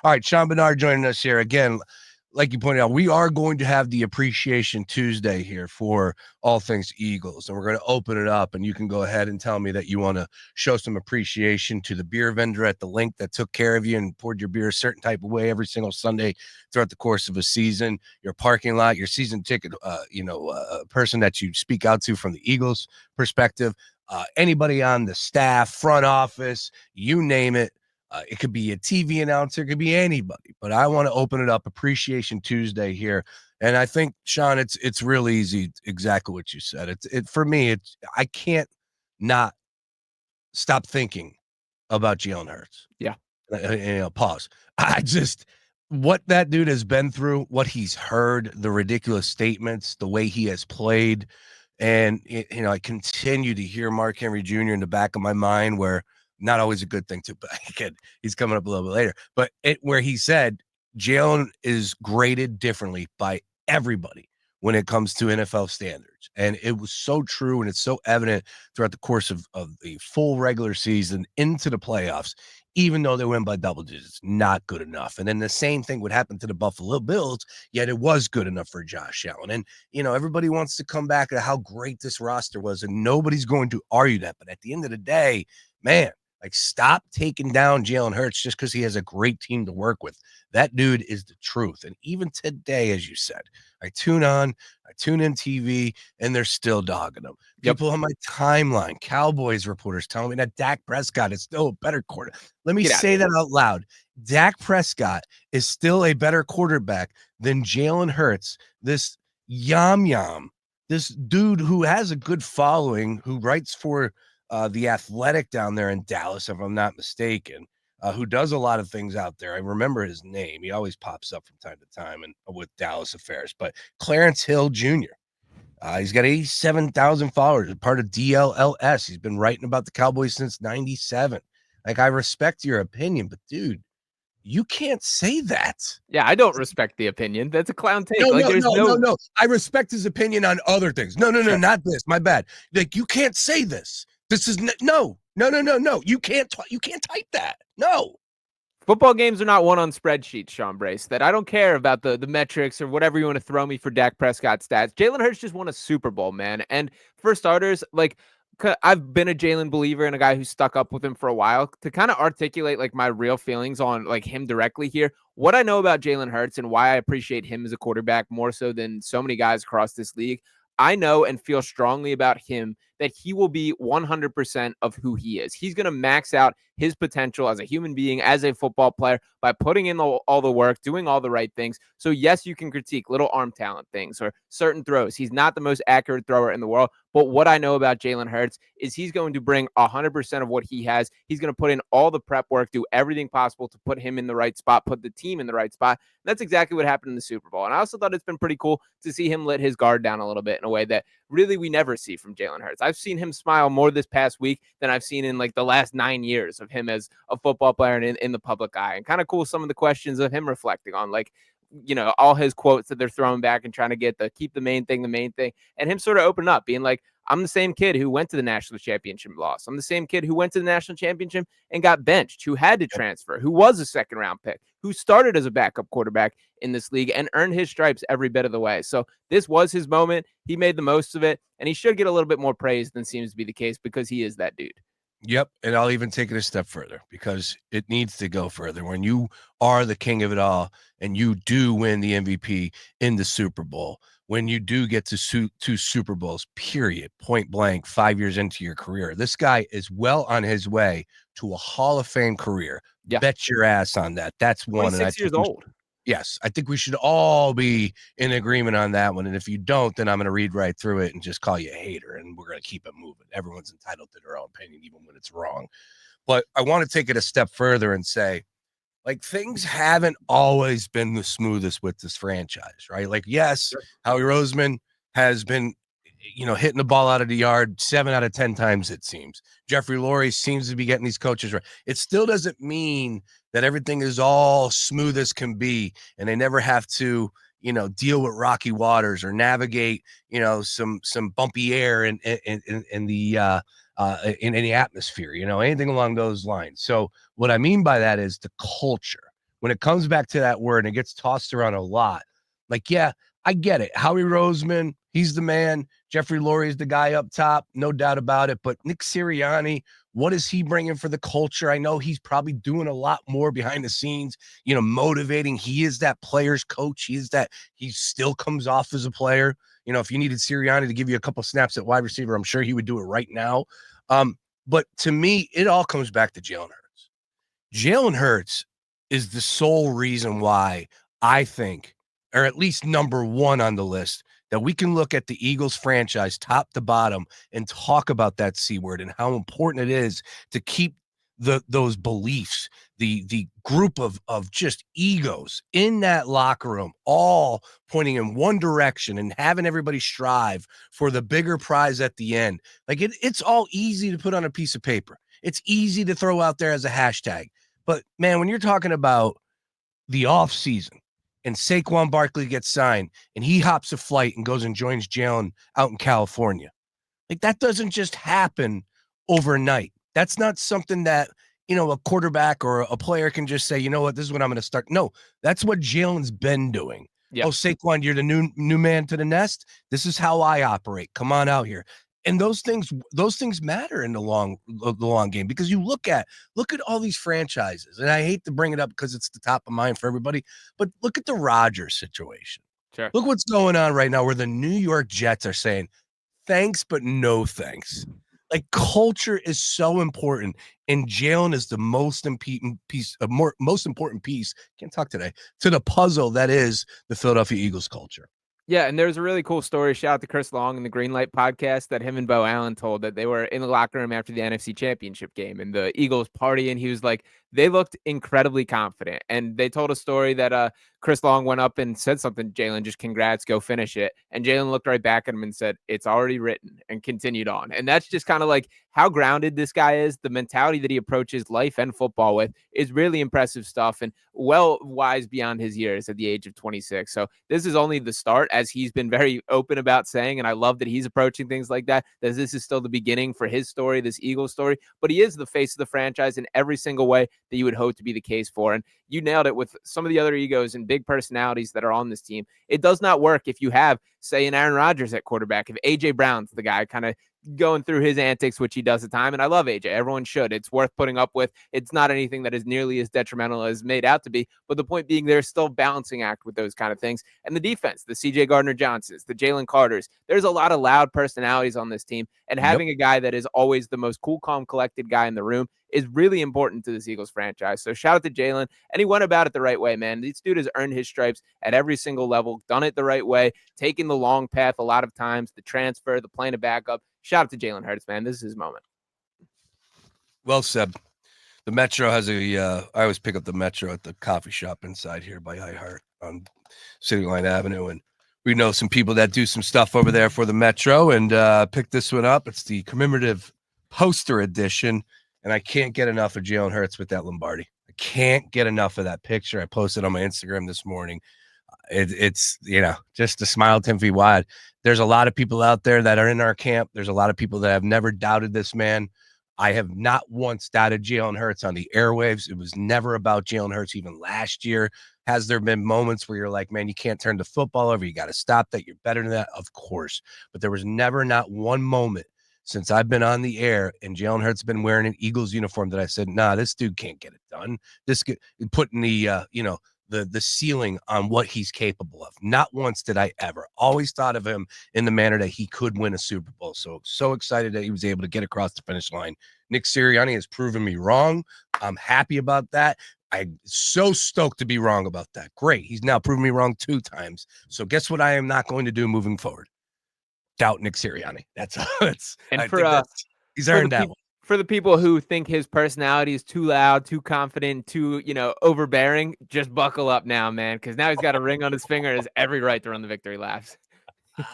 All right, Sean Bernard joining us here again. Like you pointed out, we are going to have the Appreciation Tuesday here for all things Eagles, and we're going to open it up, and you can go ahead and tell me that you want to show some appreciation to the beer vendor at the link that took care of you and poured your beer a certain type of way every single Sunday throughout the course of a season, your parking lot, your season ticket, person that you speak out to from the Eagles perspective, anybody on the staff, front office, you name it. It could be a TV announcer, it could be anybody, but I want to open it up Appreciation Tuesday here. And I think, Sean, it's real easy. Exactly what you said. For me, I can't not stop thinking about Jalen Hurts. Yeah. Pause. What that dude has been through, what he's heard, the ridiculous statements, the way he has played. And, I continue to hear Mark Henry Jr. in the back of my mind where, not always a good thing too, but again, he's coming up a little bit later. But where he said Jalen is graded differently by everybody when it comes to NFL standards. And it was so true, and it's so evident throughout the course of the full regular season into the playoffs, even though they win by double digits, not good enough. And then the same thing would happen to the Buffalo Bills, yet it was good enough for Josh Allen. And, everybody wants to come back to how great this roster was, and nobody's going to argue that. But at the end of the day, man, stop taking down Jalen Hurts just because he has a great team to work with. That dude is the truth. And even today, as you said, I tune in TV, and they're still dogging him. People on my timeline, Cowboys reporters telling me that Dak Prescott is still a better quarterback. Let me say that out loud. Dak Prescott is still a better quarterback than Jalen Hurts, this yam, this dude who has a good following, who writes for The Athletic down there in Dallas, if I'm not mistaken, who does a lot of things out there. I remember his name. He always pops up from time to time and with Dallas affairs. But Clarence Hill Jr., he's got 87,000 followers, part of DLLS. He's been writing about the Cowboys since 97. I respect your opinion, but dude, you can't say that. Yeah, I don't respect the opinion. That's a clown take. No. I respect his opinion on other things. No, not this. My bad. You can't say this. This is no. You can't type that. No. Football games are not won on spreadsheets, Sean Brace. That I don't care about the metrics or whatever you want to throw me for Dak Prescott stats. Jalen Hurts just won a Super Bowl, man. And for starters, I've been a Jalen believer and a guy who stuck up with him for a while. To kind of articulate my real feelings on him directly here, what I know about Jalen Hurts and why I appreciate him as a quarterback more so than so many guys across this league, I know and feel strongly about him that he will be 100% of who he is. He's going to max out his potential as a human being, as a football player, by putting in all the work, doing all the right things. So yes, you can critique little arm talent things or certain throws. He's not the most accurate thrower in the world, but what I know about Jalen Hurts is he's going to bring 100% of what he has. He's going to put in all the prep work, do everything possible to put him in the right spot, put the team in the right spot. That's exactly what happened in the Super Bowl. And I also thought it's been pretty cool to see him let his guard down a little bit in a way that really we never see from Jalen Hurts. I've seen him smile more this past week than I've seen in the last 9 years of him as a football player and in the public eye. And kind of cool some of the questions of him reflecting on all his quotes that they're throwing back and trying to get keep the main thing, and him sort of open up being like, I'm the same kid who went to the national championship loss. I'm the same kid who went to the national championship and got benched, who had to transfer, who was a second round pick, who started as a backup quarterback in this league and earned his stripes every bit of the way. So this was his moment. He made the most of it, and he should get a little bit more praise than seems to be the case because he is that dude. Yep. And I'll even take it a step further because it needs to go further. When you are the king of it all and you do win the MVP in the Super Bowl, when you do get to two Super Bowls, period, point blank, 5 years into your career, this guy is well on his way to a Hall of Fame career. Yeah. Bet your ass on that. That's one. 26 years old. Yes, I think we should all be in agreement on that one. And if you don't, then I'm going to read right through it and just call you a hater, and we're going to keep it moving. Everyone's entitled to their own opinion, even when it's wrong. But I want to take it a step further and say, things haven't always been the smoothest with this franchise, right? Yes, Howie Roseman has been, hitting the ball out of the yard 7 out of 10 times, it seems. Jeffrey Lurie seems to be getting these coaches right. It still doesn't mean that everything is all smooth as can be, and they never have to, deal with rocky waters or navigate, some bumpy air in the in any atmosphere, anything along those lines. So what I mean by that is the culture. when it comes back to that word and it gets tossed around a lot, like, yeah, I get it. Howie Roseman, he's the man. Jeffrey Lurie is the guy up top, no doubt about it. But Nick Sirianni, what is he bringing for the culture? I know he's probably doing a lot more behind the scenes, motivating. He is that player's coach. He still comes off as a player. If you needed Sirianni to give you a couple snaps at wide receiver, I'm sure he would do it right now. But to me, it all comes back to Jalen Hurts. Jalen Hurts is the sole reason why I think, or at least number one on the list, that we can look at the Eagles franchise top to bottom and talk about that C word and how important it is to keep those beliefs, the group of just egos in that locker room, all pointing in one direction and having everybody strive for the bigger prize at the end. Like it's all easy to put on a piece of paper. It's easy to throw out there as a hashtag. But man, when you're talking about the off season and Saquon Barkley gets signed and he hops a flight and goes and joins Jalen out in California, like that doesn't just happen overnight. That's not something that, a quarterback or a player can just say, you know what, this is what I'm going to start. No, that's what Jalen's been doing. Yeah. Oh, Saquon, you're the new man to the nest. This is how I operate. Come on out here. And those things matter in the long game, because you look at all these franchises, and I hate to bring it up because it's the top of mind for everybody, but look at the Rodgers situation. Sure. Look what's going on right now where the New York Jets are saying, thanks, but no thanks. Like, culture is so important, and Jalen is the most important piece. Can't talk today, to the puzzle that is the Philadelphia Eagles culture. Yeah, and there's a really cool story. Shout out to Chris Long in the Greenlight podcast that him and Bo Allen told, that they were in the locker room after the NFC Championship game and the Eagles party, and he was like, they looked incredibly confident. And they told a story that Chris Long went up and said something, Jalen, just congrats, go finish it. And Jalen looked right back at him and said, it's already written, and continued on. And that's just kind of like how grounded this guy is. The mentality that he approaches life and football with is really impressive stuff, and well wise beyond his years at the age of 26. So this is only the start, as he's been very open about saying. And I love that he's approaching things like that, that this is still the beginning for his story, this Eagles story. But he is the face of the franchise in every single way that you would hope to be the case for. And you nailed it with some of the other egos and big personalities that are on this team. It does not work if you have, say, an Aaron Rodgers at quarterback, if AJ Brown's the guy kind of going through his antics, which he does at time. And I love AJ. Everyone should. It's worth putting up with. It's not anything that is nearly as detrimental as made out to be. But the point being, there's still balancing act with those kind of things. And the defense, the CJ Gardner-Johnsons, the Jalen Carters, there's a lot of loud personalities on this team. And having a guy that is always the most cool, calm, collected guy in the room is really important to this Eagles franchise. So shout out to Jalen. And he went about it the right way, man. This dude has earned his stripes at every single level, done it the right way, taking the long path a lot of times, the transfer, the playing a backup. Shout out to Jalen Hurts, man. This is his moment. Well said. The Metro has I always pick up the Metro at the coffee shop inside here by iHeart on City Line Avenue. And we know some people that do some stuff over there for the Metro, and pick this one up. It's the commemorative poster edition. And I can't get enough of Jalen Hurts with that Lombardi. I can't get enough of that picture. I posted on my Instagram this morning. It's just a smile 10 feet wide. There's a lot of people out there that are in our camp. There's a lot of people that have never doubted this man. I have not once doubted Jalen Hurts on the airwaves. It was never about Jalen Hurts. Even last year, has there been moments where you're like, man, you can't turn the football over. You got to stop that. You're better than that. Of course. But there was never not one moment since I've been on the air and Jalen Hurts been wearing an Eagles uniform that I said, nah, this dude can't get it done. This putting the ceiling on what he's capable of. Not once did I ever. Always thought of him in the manner that he could win a Super Bowl. So excited that he was able to get across the finish line. Nick Sirianni has proven me wrong. I'm happy about that. I'm so stoked to be wrong about that. Great. He's now proven me wrong 2 times. So guess what I am not going to do moving forward? Doubt Nick Sirianni. He's earned that one. For the people who think his personality is too loud, too confident, too, overbearing, just buckle up now, man, because now he's got a ring on his finger and has every right to run the victory laps.